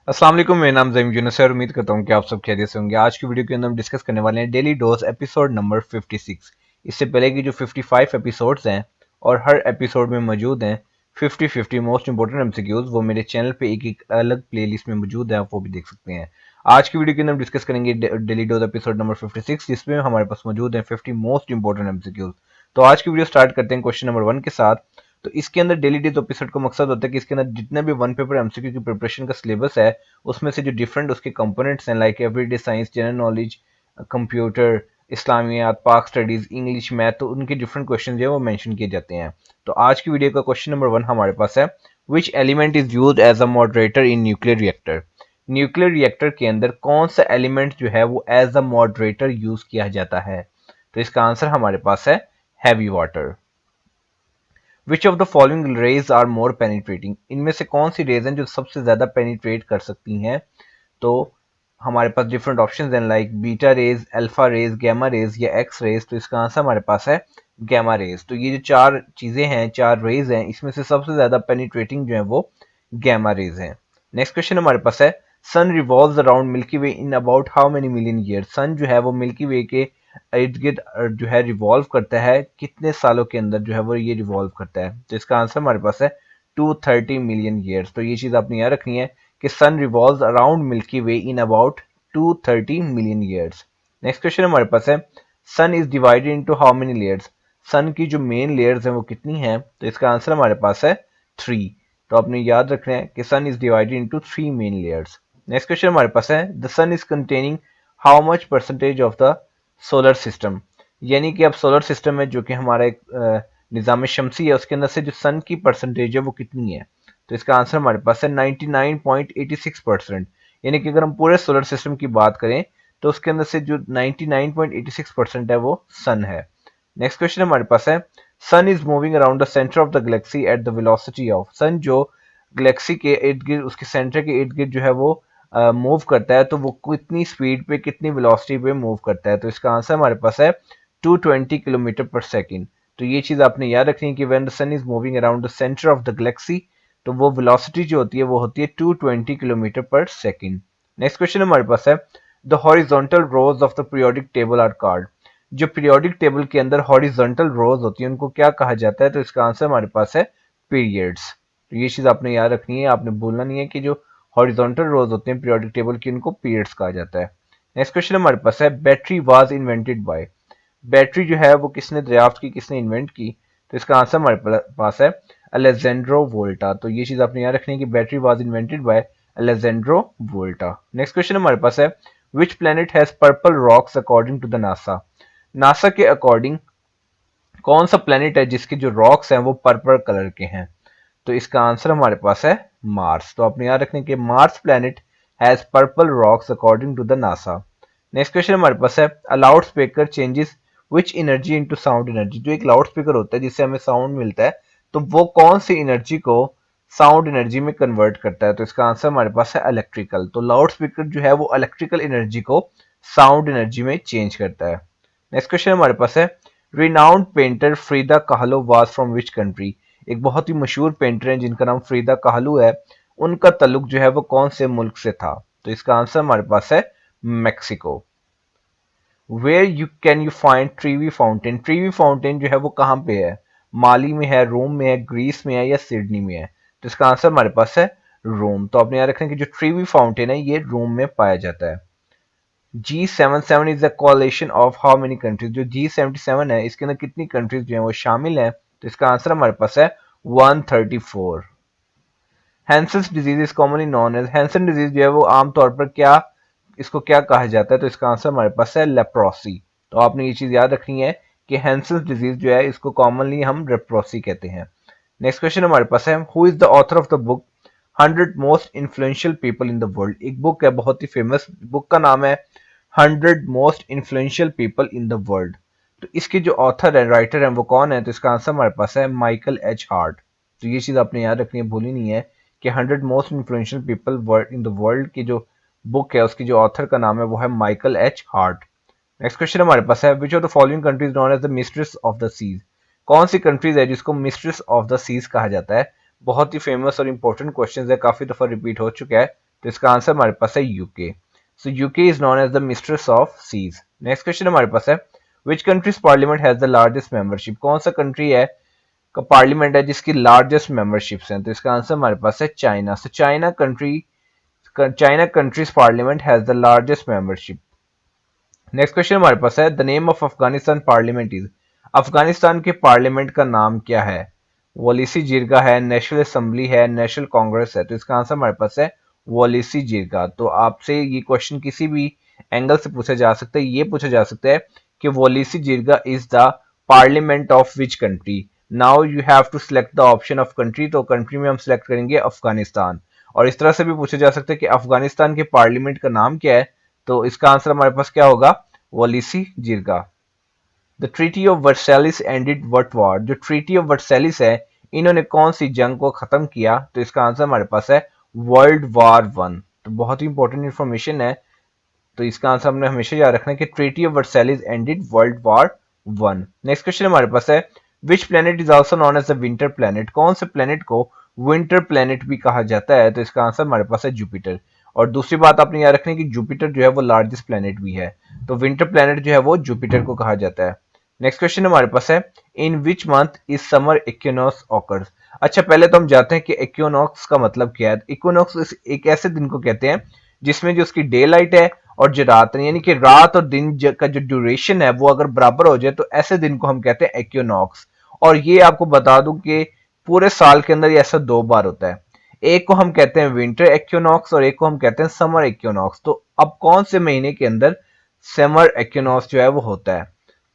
अस्सलाम वालेकुम, मेरा नाम ज़मीम यूनुस है और उम्मीद करता हूँ कि आप सब खैरियत से होंगे। आज की वीडियो के अंदर हम डिस्कस करने वाले हैं डेली डोज एपिसोड नंबर 56। इससे पहले की जो 55 एपिसोड्स हैं और हर एपिसोड में मौजूद हैं 50-50 मोस्ट इंपोर्टेंट एमसीक्यूज, वो मेरे चैनल पे एक एक अलग प्लेलिस्ट में मौजूद है, आप वो भी देख सकते हैं। आज की वीडियो के अंदर हम डिस्कस करेंगे डेली डोज एपिसोड नंबर 56, जिसमें हमारे पास मौजूद है 50 मोस्ट इंपोर्टेंट एमसीक्यूज। तो आज की वीडियो स्टार्ट करते हैं क्वेश्चन नंबर 1 के साथ। तो इसके अंदर डेली डेज एपिसोड का मकसद होता है कि इसके अंदर जितने भी वन पेपर एमसीक्यू की प्रिपरेशन का सिलेबस है, उसमें से जो डिफरेंट उसके कंपोनेंट्स हैं, like everyday science, general knowledge, computer, इस्लामियात, पाक स्टडीज, इंग्लिश, मैथ, तो उनके डिफरेंट क्वेश्चन जो है वो मेंशन किए जाते हैं। तो आज की वीडियो का क्वेश्चन नंबर 1 हमारे पास है, which element is used as a moderator in nuclear reactor. Nuclear reactor के अंदर कौन सा एलिमेंट जो है वो एज अ मॉडरेटर यूज किया जाता है? तो इसका आंसर हमारे पास है heavy water. Which of the following rays are more penetrating, इनमें से कौन सी रेज हैं जो सबसे ज्यादा पेनिट्रेट कर सकती हैं? तो हमारे पास डिफरेंट ऑप्शंस हैं, like beta rays, alpha rays, gamma rays या एक्स रेज। तो इसका आंसर हमारे पास है गामा रेज। तो ये जो चार चीजें हैं, चार रेज हैं, इसमें से सबसे ज्यादा पेनिट्रेटिंग जो है वो गामा रेज हैं। नेक्स्ट क्वेश्चन हमारे पास है, sun revolves around Milky Way in about how many million year. Sun जो है वो मिल्की वे के इर्द गिर्द जो है रिवॉल्व करता है, कितने सालों के अंदर जो है वो ये रिवॉल्व करता है? तो इसका आंसर हमारे पास है 230 मिलियन ईयर्स। तो ये चीज आपने याद रखनी है कि sun revolves around Milky Way in about 230 million years. Next question हमारे पास है, sun is divided into how many layers. Sun की जो मेन लेयर्स हैं वो कितनी हैं? तो इसका आंसर हमारे पास है 3। तो आपने याद रखना है कि sun is divided into 3 main layers. Next question हमारे पास है, the sun is containing how much percentage of the solar system. यानी कि अब सोलर सिस्टम में जो कि हमारा एक निज़ाम शमसी है, उसके अंदर से जो सन की परसेंटेज है वो कितनी है? तो इसका आंसर हमारे पास है 99.86%। यानी कि अगर हम पूरे सोलर सिस्टम की बात करें तो उसके अंदर से जो 99.86% है वो सन है। नेक्स्ट क्वेश्चन हमारे पास है, sun is moving around the centre of the galaxy at the velocity of. Sun जो गैलेक्सी के इर्द गिर्द, उसके सेंटर के इर्द गिर्द जो है वो मूव करता है, तो वो कितनी स्पीड पे, कितनी वेलोसिटी पे मूव करता है? तो इसका आंसर हमारे पास है 220 किलोमीटर पर सेकेंड। तो ये चीज आपने याद रखनी है कि when the sun is moving around the centre of the galaxy, तो वो वेलोसिटी जो होती है वो होती है 220 किलोमीटर पर सेकेंड। नेक्स्ट क्वेश्चन हमारे पास है, the horizontal rows of the periodic table are called. जो पीरियोडिक टेबल के अंदर हॉरिजॉन्टल रोज होती है उनको क्या कहा जाता है? तो इसका आंसर हमारे पास है पीरियड्स। तो ये चीज आपने याद रखनी है, आपने भूलना नहीं है कि जो हॉरिजॉन्टल रोज होते हैं पीरियोडिक टेबल की, उनको पीरियड्स कहा जाता है। नेक्स्ट क्वेश्चन हमारे पास है, battery was invented bye. Battery जो है वो किसने दरियाफ्त की, किसने इन्वेंट की? तो इसका आंसर हमारे पास है अलेजेंड्रो वोल्टा। तो ये चीज आपने याद रखनी है कि battery was invented by Alejandro Volta. Next question हमारे पास है, which planet has purple rocks according to the NASA. NASA के अकॉर्डिंग कौन सा प्लेनेट है जिसके जो रॉक्स हैं वो पर्पल कलर के हैं? तो इसका आंसर हमारे पास है मार्स। तो आपने याद रखने के Mars planet has purple rocks according to the NASA. Next question हमारे पास है, a loud speaker changes which energy into sound energy. जो एक लाउड स्पीकर होता है जिससे हमें साउंड मिलता है, तो वो कौन सी एनर्जी को साउंड एनर्जी में कन्वर्ट करता है? तो इसका आंसर हमारे पास है इलेक्ट्रिकल। तो लाउड स्पीकर जो है वो इलेक्ट्रिकल एनर्जी को साउंड एनर्जी में चेंज करता है। नेक्स्ट क्वेश्चन हमारे पास है, renowned painter Frida Kahlo was from which country. एक बहुत ही मशहूर पेंटर है जिनका नाम फ्रीदा काहलू है, उनका तल्लुक जो है वो कौन से मुल्क से था? तो इसका आंसर हमारे पास है Mexico. Where you can you find Trevi fountain. Trevi fountain जो है वो कहाँ पे है? माली में है, रोम में है, ग्रीस में है या सिडनी में है? तो इसका आंसर हमारे पास है रोम। तो आपने याद रखना कि जो ट्रीवी फाउंटेन है ये रोम में पाया जाता है। G77 is the कोalition of how many countries. जो G77 है इसके अंदर कितनी कंट्रीज जो है वो शामिल है? तो इसका आंसर हमारे पास है 134। Hansen's disease is commonly known as. Hansen disease जो है वो आमतौर पर क्या, इसको क्या कहा जाता है? तो इसका आंसर हमारे पास है लेप्रोसी। तो आपने ये चीज याद रखनी है कि हैंसेंस डिजीज जो है इसको कॉमनली हम लेप्रोसी कहते हैं। नेक्स्ट क्वेश्चन हमारे पास है, who is the author of the book 100 most influential people in the world. एक बुक है, बहुत ही फेमस बुक का नाम है 100 most influential people in the world. तो इसके जो ऑथर है, राइटर है, वो कौन है? तो इसका आंसर हमारे पास है माइकल एच हार्ट। तो ये चीज आपने याद रखनी है, भूली नहीं है कि 100 most influential people in the world की जो बुक है उसकी जो ऑथर का नाम है वो है Michael H Hart. Next question हमारे पास है, which of the following countries known as the mistress of the seas. कौन सी कंट्रीज है जिसको मिस्ट्रेस ऑफ द सीज कहा जाता है? बहुत ही फेमस और इंपॉर्टेंट क्वेश्चन है, काफी दफा रिपीट हो चुका है। तो इसका आंसर हमारे पास है UK. So UK is known as the mistress of seas. Next question हमारे पास है which countries parliament has the largest membership, कौन सा कंट्री है का पार्लियामेंट है जिसकी लार्जेस्ट मेंबरशिप्स हैं, तो इसका आंसर हमारे पास है China. So China countries parliament has the largest membership. Next question हमारे पास है the name of Afghanistan parliament is, Afghanistan के पार्लियामेंट का नाम क्या है, वॉलिसी जिरगा है, नेशनल असेंबली है, नेशनल कांग्रेस है, तो इसका आंसर हमारे पास है वॉलिसी जिरगा। तो आपसे ये क्वेश्चन किसी भी एंगल से पूछा जा सकता है, ये पूछा जा सकता है कि Wolesi Jirga is the parliament of which country. Now you have to select the option of country, तो कंट्री में हम सिलेक्ट करेंगे अफगानिस्तान। और इस तरह से भी पूछा जा सकता है कि अफगानिस्तान के पार्लियामेंट का नाम क्या है, तो इसका आंसर हमारे पास क्या होगा, Wolesi Jirga. The treaty of Versailles ended what war, जो ट्रीटी ऑफ वर्सेलिस है इन्होंने कौन सी जंग को खत्म किया, तो इसका आंसर हमारे पास है वर्ल्ड वार वन। तो बहुत ही इंपॉर्टेंट इंफॉर्मेशन है, तो इसका आंसर हमने हमेशा याद रखना है कि treaty of Versailles ended world war one. Next question हमारे पास है which planet is also known as the winter planet, कौन से प्लेनेट को विंटर प्लेनेट भी कहा जाता है, तो इसका आंसर हमारे पास है जुपिटर। और दूसरी बात आपने याद रखनी है कि जुपिटर जो है वो लार्जेस्ट प्लेनेट भी है, तो विंटर प्लेनेट जो है वो जुपिटर को कहा जाता है। नेक्स्ट क्वेश्चन हमारे पास है in which month is summer equinox occurs. अच्छा पहले तो हम जाते हैं कि इक्विनॉक्स का मतलब क्या है। इक्विनॉक्स एक ऐसे दिन को कहते हैं जिसमें जो उसकी डे लाइट है और जो रात है, यानी कि रात और दिन का जो ड्यूरेशन है वो अगर बराबर हो जाए तो ऐसे दिन को हम कहते हैं इक्विनॉक्स। और ये आपको बता दूं कि पूरे साल के अंदर ये ऐसा दो बार होता है, एक को हम कहते हैं विंटर इक्विनॉक्स और एक को हम कहते हैं समर इक्विनॉक्स। तो अब कौन से महीने के अंदर समर इक्विनॉक्स जो है वो होता है,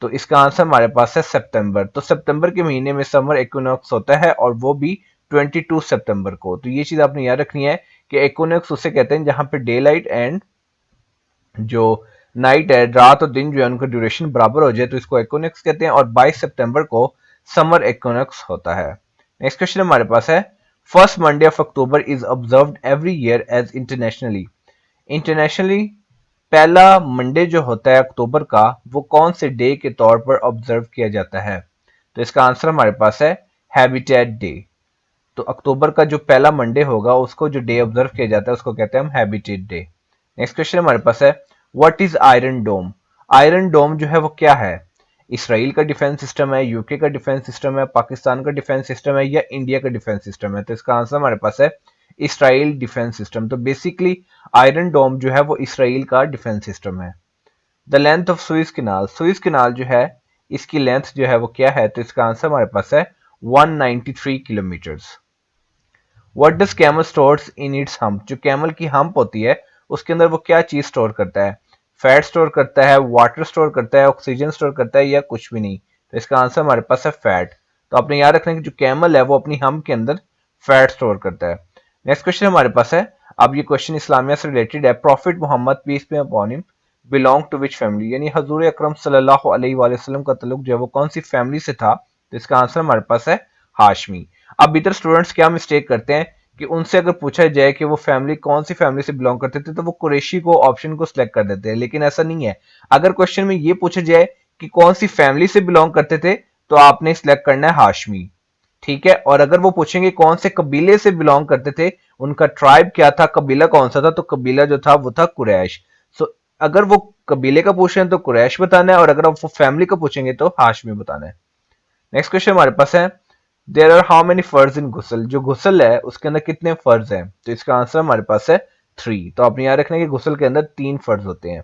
तो इसका आंसर हमारे पास है सितंबर। तो सितंबर के महीने में समर इक्विनॉक्स होता है और वो भी 22 सितंबर को। तो ये चीज आपने याद रखनी है कि इक्विनॉक्स उसे कहते हैं जहां पे डे लाइट एंड जो नाइट है, रात और दिन जो है उनका ड्यूरेशन बराबर हो जाए, तो इसको इक्विनॉक्स कहते हैं। और 22 सितंबर को समर इक्विनॉक्स होता है। नेक्स्ट क्वेश्चन हमारे पास है first Monday of October is observed every year as internationally, internationally पहला मंडे जो होता है अक्टूबर का वो कौन से डे के तौर पर ऑब्जर्व किया जाता है, तो इसका आंसर हमारे पास है हैबिटेट डे। तो अक्टूबर का जो पहला मंडे होगा उसको जो डे ऑब्जर्व किया जाता है उसको कहते हैं हम हैबिटेट डे। नेक्स्ट क्वेश्चन हमारे पास है what is iron dome, iron dome जो है वो क्या है, इसराइल का डिफेंस सिस्टम है, यूके का डिफेंस सिस्टम है, पाकिस्तान का डिफेंस सिस्टम है या इंडिया का डिफेंस सिस्टम है, तो इसका आंसर हमारे पास है इसराइल डिफेंस सिस्टम। तो बेसिकली आयरन डोम जो है वो इसराइल का डिफेंस सिस्टम है। The length of Suez canal, Suez canal जो है इसकी लेंथ जो है वो क्या है, तो इसका आंसर हमारे पास है 193 kilometres. What does camel stores in its hump, जो कैमल की हम्प होती है उसके अंदर वो क्या चीज स्टोर करता है, फैट स्टोर करता है, वाटर स्टोर करता है, ऑक्सीजन स्टोर करता है या कुछ भी नहीं, तो इसका आंसर हमारे पास है फैट। तो आपने याद रखना है कि जो कैमल है वो अपनी हम्प के अंदर फैट स्टोर करता है। नेक्स्ट क्वेश्चन हमारे पास है, अब ये क्वेश्चन इस्लामिया से रिलेटेड है, prophet Muhammad peace be upon him belong to which family, यानी हजूर अकरम सल्लल्लाहु अलैहि वसल्लम का ताल्लुक जो है वो कौन सी फैमिली से था, तो इसका आंसर हमारे पास है हाशमी। अब इधर स्टूडेंट्स क्या मिस्टेक करते हैं कि उनसे अगर पूछा जाए कि वो फैमिली कौन सी फैमिली से बिलोंग करते थे तो वो कुरैशी को ऑप्शन को सिलेक्ट कर देते हैं, लेकिन ऐसा नहीं है। अगर क्वेश्चन में ये पूछा जाए कि कौन सी फैमिली से बिलोंग करते थे तो आपने सिलेक्ट करना है हाशमी, ठीक है। और अगर वो पूछेंगे कौन से कबीले से बिलोंग करते थे, उनका ट्राइब क्या था, कबीला कौन सा था, तो कबीला जो था वो था कुरैश। सो अगर वो कबीले का पूछ रहे हैं तो कुरैश बताना है और अगर वो फैमिली का पूछेंगे तो हाशमी बताना है। नेक्स्ट क्वेश्चन हमारे पास है देयर आर हाउ मेनी फर्ज इन गुसल, जो गुसल है उसके अंदर कितने फर्ज हैं, तो इसका आंसर हमारे पास है 3। तो आप याद रखना कि गुसल के अंदर 3 फर्ज होते हैं।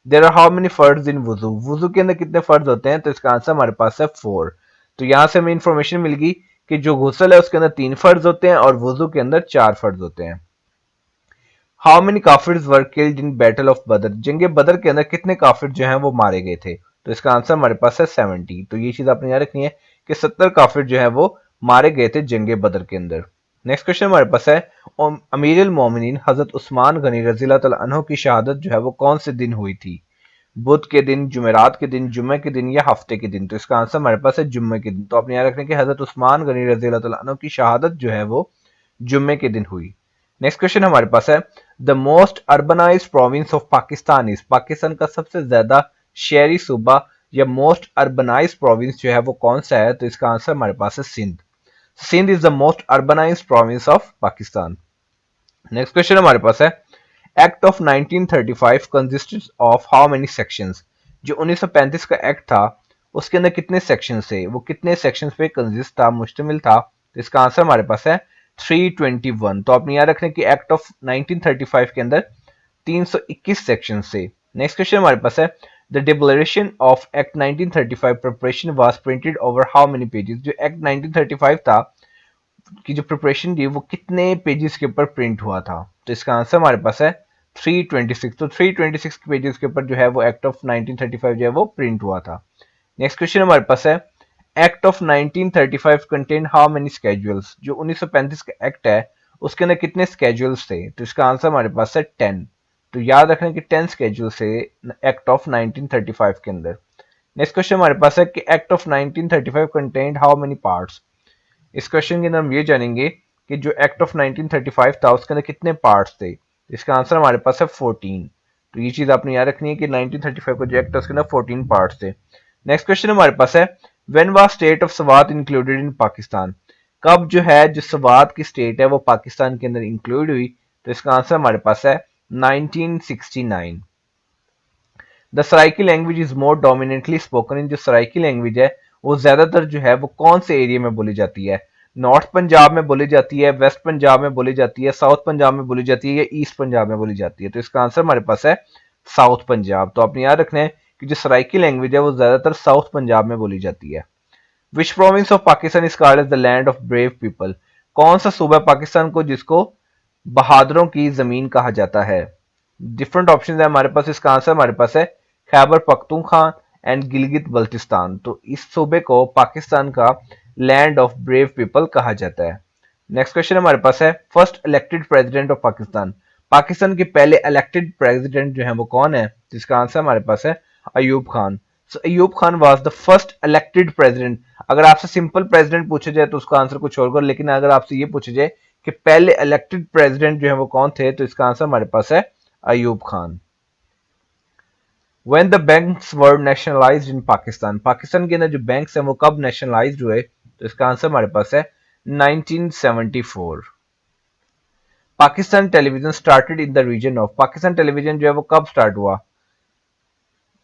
देयर आर हाउ मेनी फर्ज इन वुजू, वुजू के अंदर कितने फर्ज होते हैं, तो इसका आंसर हमारे पास है 4। तो यहां से हमें इंफॉर्मेशन मिल गई कि जो गुसल है उसके अंदर 3 फर्ज होते हैं और वुजू के अंदर 4 फर्ज होते हैं। हाउ मेनी काफिर्स were killed in battle of Badr, जंगे बदर के अंदर कितने काफिर जो हैं वो मारे गए थे, तो इसका आंसर हमारे पास है 70। तो ये चीज आपने याद रखनी है कि 70 काफिर जो है वो मारे गए थे जंगे बदर के अंदर। नेक्स्ट क्वेश्चन हमारे पास है अमीरुल मोमिनीन हजरत उस्मान गनी रज़ियल्लाहु तआला अन्हु की शहादत जो है वो कौन से दिन हुई थी, बुध के दिन, जुमेरात के दिन, जुम्मे के दिन या हफ्ते के दिन, तो इसका आंसर हमारे पास है जुम्मे के दिन। तो आपने याद रखना है कि हजरत उस्मान गनी रज़ियल्लाहु तआला अन्हु की शहादत जो है वो जुम्मे के दिन हुई। नेक्स्ट क्वेश्चन हमारे पास है the most urbanised province of Pakistan is, Pakistan का सबसे ज्यादा शहरी सूबा या मोस्ट अर्बनाइज्ड प्रोविंस जो है वो कौन सा है, तो इसका आंसर हमारे पास है Sindh. Sindh is the most urbanised province of Pakistan. Next question हमारे पास है act of 1935 consisted of how many sections? जो 1935 का एक्ट था उसके अंदर कितने सेक्शन थे, वो कितने सेक्शंस पे कंसिस्ट था, मुश्तमिल था? तो इसका आंसर हमारे पास है 321। तो आपने याद रखना कि एक्ट ऑफ 1935 के अंदर 321 सेक्शन थे। नेक्स्ट क्वेश्चन हमारे पास है the declaration of act 1935 preparation was printed over how many pages? जो एक्ट 1935 था की जो प्रिपरेशन थी वो कितने पेजेस के ऊपर प्रिंट हुआ था? तो इसका आंसर हमारे पास है 326। तो 326 पेजेस के ऊपर जो है वो एक्ट ऑफ 1935 जो है वो प्रिंट हुआ था। नेक्स्ट क्वेश्चन हमारे पास है act of 1935 contain how many schedules? जो 1935 का एक्ट है उसके अंदर कितने स्केड्यूल्स थे? तो इसका आंसर हमारे पास है 10। तो याद रखना कि 10 स्केड्यूल्स थे एक्ट ऑफ 1935 के अंदर। नेक्स्ट क्वेश्चन हमारे पास है कि act of 1935 contained how many parts? इस क्वेश्चन के अंदर हम ये जानेंगे कि जो एक्ट ऑफ 1935 था उसके अंदर कितने पार्ट्स थे। इसका आंसर हमारे पास है 14। तो ये चीज आपने याद रखनी है कि 1935 का जो एक्ट है उसके अंदर 14 पार्ट्स थे। नेक्स्ट क्वेश्चन हमारे पास है when was state of Swat included in Pakistan? कब जो है जो स्वात की स्टेट है वो पाकिस्तान के अंदर इंक्लूड हुई? तो इसका आंसर हमारे पास है 1969। The Saraiki language is more डोमिनेटली spoken in? जो सराइकी लैंग्वेज है वो ज्यादातर जो है वो कौन से एरिया में बोली जाती है? नॉर्थ पंजाब में बोली जाती है, वेस्ट पंजाब में बोली जाती है, साउथ पंजाब में बोली जाती है या ईस्ट पंजाब में बोली जाती है? तो इसका आंसर हमारे पास है साउथ पंजाब। तो आपने याद रखना है कि जो सराइकी लैंग्वेज है वो ज्यादातर साउथ पंजाब में बोली जाती है। Which province of Pakistan is called as the land of brave people? कौन सा सूबा पाकिस्तान को जिसको बहादुरों की जमीन कहा जाता है? डिफरेंट ऑप्शन है हमारे पास। इसका आंसर हमारे पास है खैबर पख्तूनख्वा एंड गिलगित बल्तिस्तान। तो इस सूबे को पाकिस्तान का लैंड ऑफ ब्रेव पीपल कहा जाता है। नेक्स्ट क्वेश्चन हमारे पास है first elected president of Pakistan? Pakistan के पहले इलेक्टेड प्रेसिडेंट जो है वो कौन है? जिसका आंसर हमारे पास है Ayub Khan. So Ayub Khan was the first elected president. अगर आपसे सिंपल प्रेसिडेंट पूछा जाए तो उसका आंसर कुछ और होगा, लेकिन अगर आपसे ये पूछा जाए कि पहले इलेक्टेड प्रेसिडेंट जो है वो कौन थे, तो इसका आंसर हमारे पास है Ayub Khan. When the banks were nationalized in Pakistan? Pakistan के अंदर जो बैंक्स हैं वो कब नेशनलाइज्ड हुए? तो इसका आंसर हमारे पास है 1974। Pakistan television started in the region of? Pakistan television जो है वो कब स्टार्ट हुआ,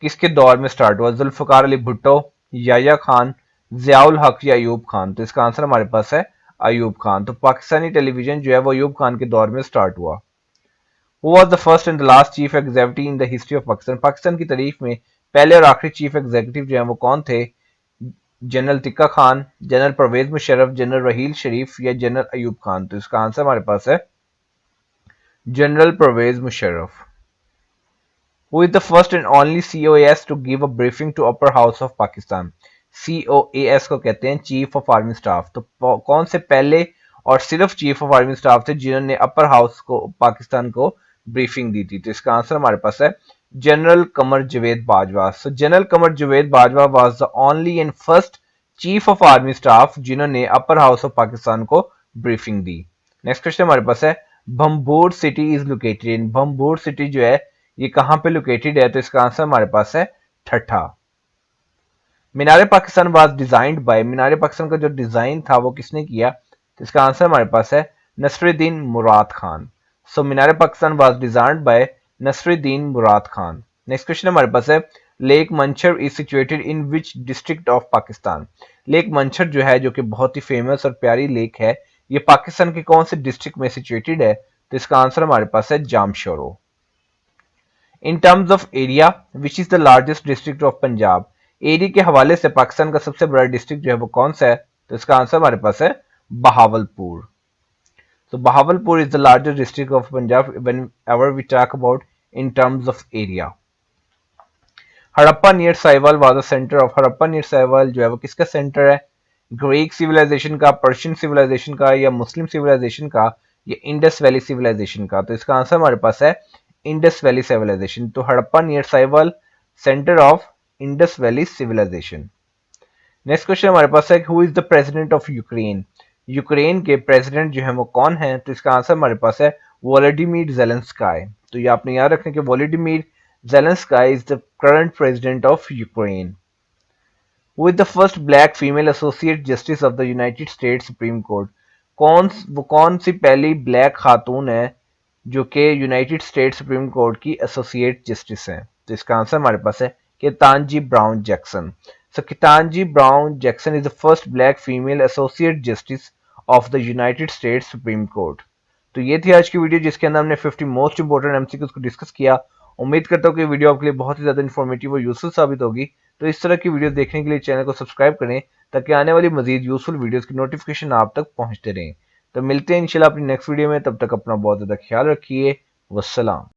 किसके दौर में स्टार्ट हुआ? जुल्फकार अली भुट्टो, याया खान, जियाउल हक या अयूब खान? तो इसका आंसर हमारे पास है अयूब खान। तो पाकिस्तानी टेलीविजन जो है वो अयूब खान के दौर में स्टार्ट हुआ। Who was the first and the last chief executive in the history of Pakistan? Pakistan की तारीख में पहले और आखिरी चीफ एग्जीक्यूटिव जो है वो कौन थे? जनरल तिक्का खान, जनरल परवेज मुशर्रफ, जनरल रहील शरीफ या जनरल अयूब खान? तो इसका आंसर हमारे पास है general Parvez Musharraf. Who is the first and only COAS to give a briefing to upper house of Pakistan? COAS को कहते हैं चीफ ऑफ आर्मी स्टाफ। तो कौन से पहले और सिर्फ चीफ ऑफ आर्मी स्टाफ थे जिन्होंने अपर हाउस को पाकिस्तान को ब्रीफिंग दी थी? तो इसका आंसर हमारे पास है general Qamar Javed Bajwa. So general Qamar Javed Bajwa was the only and first chief of army staff जिन्होंने अपर हाउस ऑफ पाकिस्तान को ब्रीफिंग दी। नेक्स्ट क्वेश्चन हमारे पास है Bhambore city is located in? Bhambore city जो है ये कहां पे लोकेटेड है? तो इसका आंसर हमारे पास है ठट्ठा। मीनार पाकिस्तान वाज डिजाइंड बाय? मीनार पाकिस्तान का जो डिजाइन था वो किसने किया? तो इसका आंसर हमारे पास है Nasiruddin Murad Khan. So Minar Pakistan was designed by Nasiruddin Murad Khan. Next question हमारे पास है lake Manchar is situated in which district of Pakistan? Lake Manchar जो है जो कि बहुत ही फेमस और प्यारी लेक है, ये पाकिस्तान के कौन से डिस्ट्रिक्ट में सिचुएटेड है? तो इसका आंसर हमारे पास है Jamshoro. In terms of area which is the largest district of Punjab? Area के हवाले से पाकिस्तान का सबसे बड़ा डिस्ट्रिक्ट जो है वो कौन सा है? तो इसका आंसर हमारे पास है Bahawalpur. So Bahawalpur is the largest district of Punjab whenever we talk about in terms of area. Harappa near Sahiwal was the centre of? Harappa near Sahiwal जो है वो किसका सेंटर है? ग्रीक सिविलाइजेशन का, पर्शियन सिविलाइजेशन का या मुस्लिम सिविलाइजेशन का या इंडस वैली सिविलाइजेशन का? तो इसका आंसर हमारे पास है इंडस वैली सिविलाइजेशन। तो Harappa near Sahiwal centre of Indus valley civilisation. Next question हमारे पास है who is the president of Ukraine? Ukraine के प्रेसिडेंट जो है वो कौन है? तो इसका आंसर हमारे पास है वोलोडिमीर ज़ेलेंस्की। तो ये आपने याद रखना कि Volodymyr Zelensky is the current president of Ukraine. Who is the first black female associate justice of the United States supreme court? वो कौन सी पहली ब्लैक खातून है जो कि यूनाइटेड स्टेट सुप्रीम कोर्ट की एसोसिएट जस्टिस हैं। तो इसका आंसर हमारे पास है Ketanji Brown Jackson. So Ketanji Brown Jackson is the first black female associate justice of the United State supreme court. तो ये थी आज की वीडियो जिसके अंदर हमने 50 मोस्ट इंपोर्टेंट एमसीक्यूज को डिस्कस किया। उम्मीद करता हूँ कि वीडियो आपके लिए बहुत ही ज्यादा इन्फॉर्मेटिव और यूजफुल साबित होगी। तो इस तरह की वीडियो देखने के लिए चैनल को सब्सक्राइब करें ताकि आने वाली मजीद यूजफुल वीडियोस की नोटिफिकेशन आप तक पहुंचते रहें। तो मिलते हैं इंशाल्लाह अपनी नेक्स्ट वीडियो में, तब तक अपना बहुत ज़्यादा ख्याल रखिए। वस्सलाम।